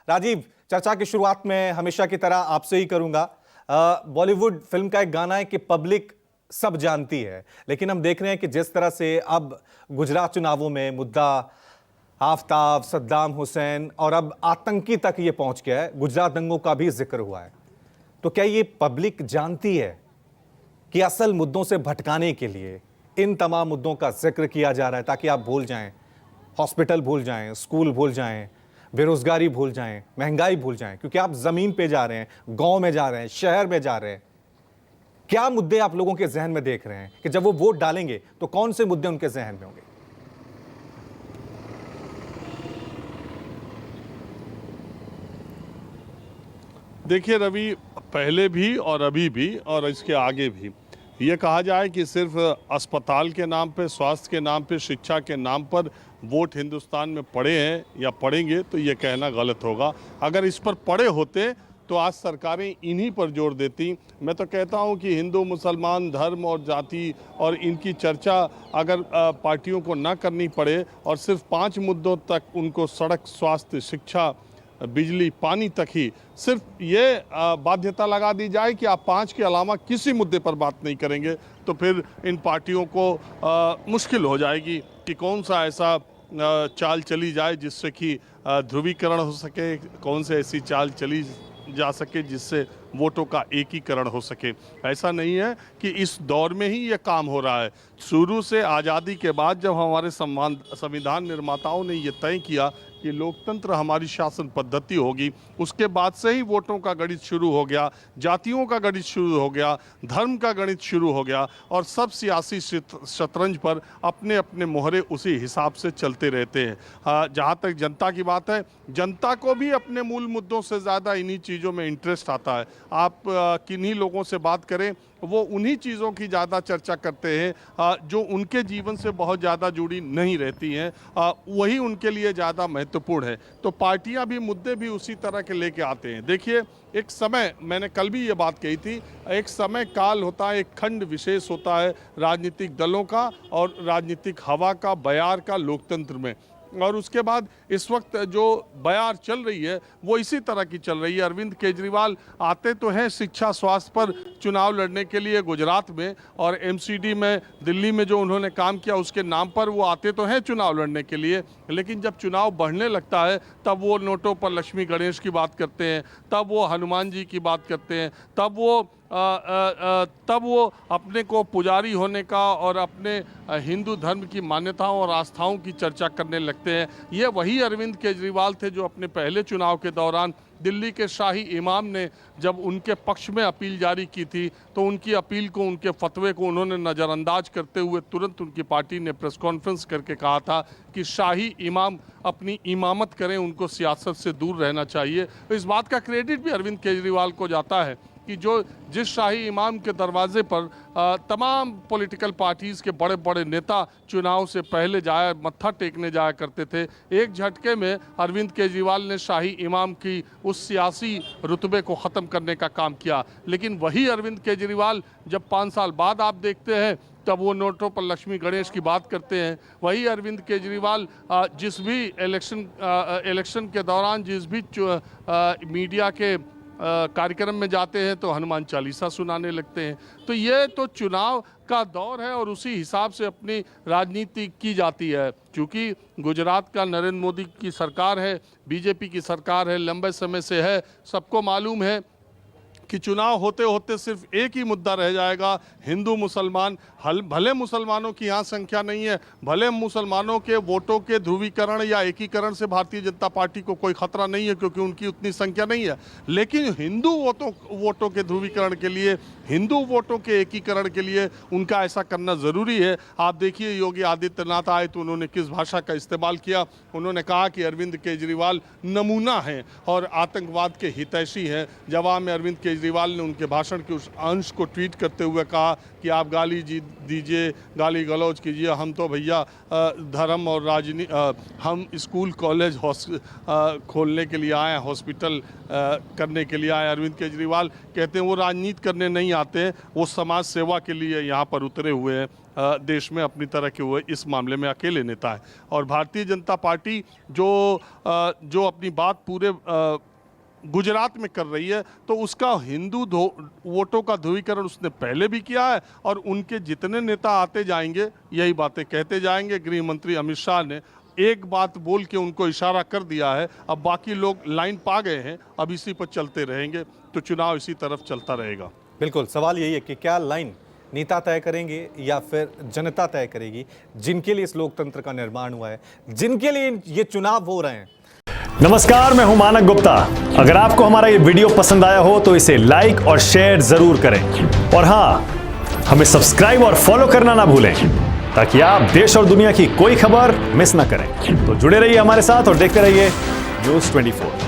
राजीव, चर्चा की शुरुआत में हमेशा की तरह आपसे ही करूंगा। बॉलीवुड फिल्म का एक गाना है कि पब्लिक सब जानती है, लेकिन हम देख रहे हैं कि जिस तरह से अब गुजरात चुनावों में मुद्दा आफताब, सद्दाम हुसैन और अब आतंकी तक ये पहुंच गया है, गुजरात दंगों का भी जिक्र हुआ है। तो क्या ये पब्लिक जानती है कि असल मुद्दों से भटकाने के लिए इन तमाम मुद्दों का जिक्र किया जा रहा है ताकि आप भूल जाएं, हॉस्पिटल भूल जाएं, स्कूल भूल जाएं, बेरोजगारी भूल जाएं, महंगाई भूल जाएं, क्योंकि आप जमीन पे जा रहे हैं, गांव में जा रहे हैं, शहर में जा रहे हैं। क्या मुद्दे आप लोगों के जहन में देख रहे हैं कि जब वो वोट डालेंगे तो कौन से मुद्दे उनके जहन में होंगे? देखिए रवि, पहले भी और अभी भी और इसके आगे भी ये कहा जाए कि सिर्फ अस्पताल के नाम पे, स्वास्थ्य के नाम पे, शिक्षा के नाम पर वोट हिंदुस्तान में पड़े हैं या पड़ेंगे तो ये कहना गलत होगा। अगर इस पर पड़े होते तो आज सरकारें इन्हीं पर जोर देती। मैं तो कहता हूँ कि हिंदू मुसलमान धर्म और जाति और इनकी चर्चा अगर पार्टियों को ना करनी पड़े और सिर्फ 5 मुद्दों तक उनको सड़क, स्वास्थ्य, शिक्षा, बिजली, पानी तक ही सिर्फ ये बाध्यता लगा दी जाए कि आप 5 के अलावा किसी मुद्दे पर बात नहीं करेंगे, तो फिर इन पार्टियों को मुश्किल हो जाएगी कि कौन सा ऐसा चाल चली जाए जिससे कि ध्रुवीकरण हो सके, कौन से ऐसी चाल चली जा सके जिससे वोटों का एकीकरण हो सके। ऐसा नहीं है कि इस दौर में ही ये काम हो रहा है। शुरू से आज़ादी के बाद जब हमारे संविधान निर्माताओं ने ये तय किया कि लोकतंत्र हमारी शासन पद्धति होगी, उसके बाद से ही वोटों का गणित शुरू हो गया, जातियों का गणित शुरू हो गया, धर्म का गणित शुरू हो गया और सब सियासी शतरंज पर अपने अपने मोहरे उसी हिसाब से चलते रहते हैं। जहाँ तक जनता की बात है, जनता को भी अपने मूल मुद्दों से ज़्यादा इन्हीं चीज़ों में इंटरेस्ट आता है। आप किन्हीं लोगों से बात करें, वो उन्हीं चीज़ों की ज़्यादा चर्चा करते हैं जो उनके जीवन से बहुत ज़्यादा जुड़ी नहीं रहती हैं, वही उनके लिए ज़्यादा महत्वपूर्ण है। तो पार्टियां भी मुद्दे भी उसी तरह के लेके आते हैं। देखिए, एक समय, मैंने कल भी ये बात कही थी, एक समय काल होता है, एक खंड विशेष होता है राजनीतिक दलों का और राजनीतिक हवा का, बयार का लोकतंत्र में। और उसके बाद इस वक्त जो बयार चल रही है वो इसी तरह की चल रही है। अरविंद केजरीवाल आते तो हैं शिक्षा, स्वास्थ्य पर चुनाव लड़ने के लिए गुजरात में, और एमसीडी में दिल्ली में जो उन्होंने काम किया उसके नाम पर वो आते तो हैं चुनाव लड़ने के लिए, लेकिन जब चुनाव बढ़ने लगता है तब वो नोटों पर लक्ष्मी गणेश की बात करते हैं, तब वो हनुमान जी की बात करते हैं, तब वो अपने को पुजारी होने का और अपने हिंदू धर्म की मान्यताओं और आस्थाओं की चर्चा करने लगते हैं। ये वही अरविंद केजरीवाल थे जो अपने पहले चुनाव के दौरान दिल्ली के शाही इमाम ने जब उनके पक्ष में अपील जारी की थी तो उनकी अपील को, उनके फतवे को उन्होंने नज़रअंदाज करते हुए तुरंत उनकी पार्टी ने प्रेस कॉन्फ्रेंस करके कहा था कि शाही इमाम अपनी इमामत करें, उनको सियासत से दूर रहना चाहिए। तो इस बात का क्रेडिट भी अरविंद केजरीवाल को जाता है कि जिस शाही इमाम के दरवाजे पर तमाम पॉलिटिकल पार्टीज़ के बड़े बड़े नेता चुनाव से पहले मत्था टेकने जाया करते थे, एक झटके में अरविंद केजरीवाल ने शाही इमाम की उस सियासी रुतबे को ख़त्म करने का काम किया। लेकिन वही अरविंद केजरीवाल जब 5 साल बाद आप देखते हैं तब वो नोटों पर लक्ष्मी गणेश की बात करते हैं। वही अरविंद केजरीवाल जिस भी इलेक्शन के दौरान जिस भी मीडिया के कार्यक्रम में जाते हैं तो हनुमान चालीसा सुनाने लगते हैं। तो ये तो चुनाव का दौर है और उसी हिसाब से अपनी राजनीति की जाती है। क्योंकि गुजरात का नरेंद्र मोदी की सरकार है, बीजेपी की सरकार है, लंबे समय से है, सबको मालूम है कि चुनाव होते होते सिर्फ एक ही मुद्दा रह जाएगा, हिंदू मुसलमान। भले मुसलमानों की यहाँ संख्या नहीं है, भले मुसलमानों के वोटों के ध्रुवीकरण या एकीकरण से भारतीय जनता पार्टी को कोई खतरा नहीं है क्योंकि उनकी उतनी संख्या नहीं है, लेकिन हिंदू वोटों के ध्रुवीकरण के लिए, हिंदू वोटों के एकीकरण के लिए उनका ऐसा करना ज़रूरी है। आप देखिए योगी आदित्यनाथ आए तो उन्होंने किस भाषा का इस्तेमाल किया। उन्होंने कहा कि अरविंद केजरीवाल नमूना हैं और आतंकवाद के हितैषी हैं। जवाब में अरविंद केजरीवाल ने उनके भाषण के उस अंश को ट्वीट करते हुए कहा कि आप गाली दीजिए, गाली गलौज कीजिए, हम तो भैया धर्म और हम स्कूल कॉलेज खोलने के लिए आए, हॉस्पिटल करने के लिए आए। अरविंद केजरीवाल कहते हैं वो राजनीति करने नहीं आते हैं, वो समाज सेवा के लिए यहाँ पर उतरे हुए हैं। देश में अपनी तरह के हुए इस मामले में अकेले नेता है। और भारतीय जनता पार्टी जो अपनी बात पूरे गुजरात में कर रही है, तो उसका हिंदू वोटों का ध्रुवीकरण उसने पहले भी किया है और उनके जितने नेता आते जाएंगे यही बातें कहते जाएंगे। गृह मंत्री अमित शाह ने एक बात बोल के उनको इशारा कर दिया है, अब बाकी लोग लाइन पा गए हैं, अब इसी पर चलते रहेंगे, तो चुनाव इसी तरफ चलता रहेगा। बिल्कुल, सवाल यही है कि क्या लाइन नेता तय करेंगे या फिर जनता तय करेगी, जिनके लिए इस लोकतंत्र का निर्माण हुआ है, जिनके लिए ये चुनाव हो रहे हैं। नमस्कार, मैं हूं मानक गुप्ता। अगर आपको हमारा ये वीडियो पसंद आया हो तो इसे लाइक और शेयर जरूर करें, और हां, हमें सब्सक्राइब और फॉलो करना ना भूलें ताकि आप देश और दुनिया की कोई खबर मिस ना करें। तो जुड़े रहिए हमारे साथ और देखते रहिए न्यूज़ 24।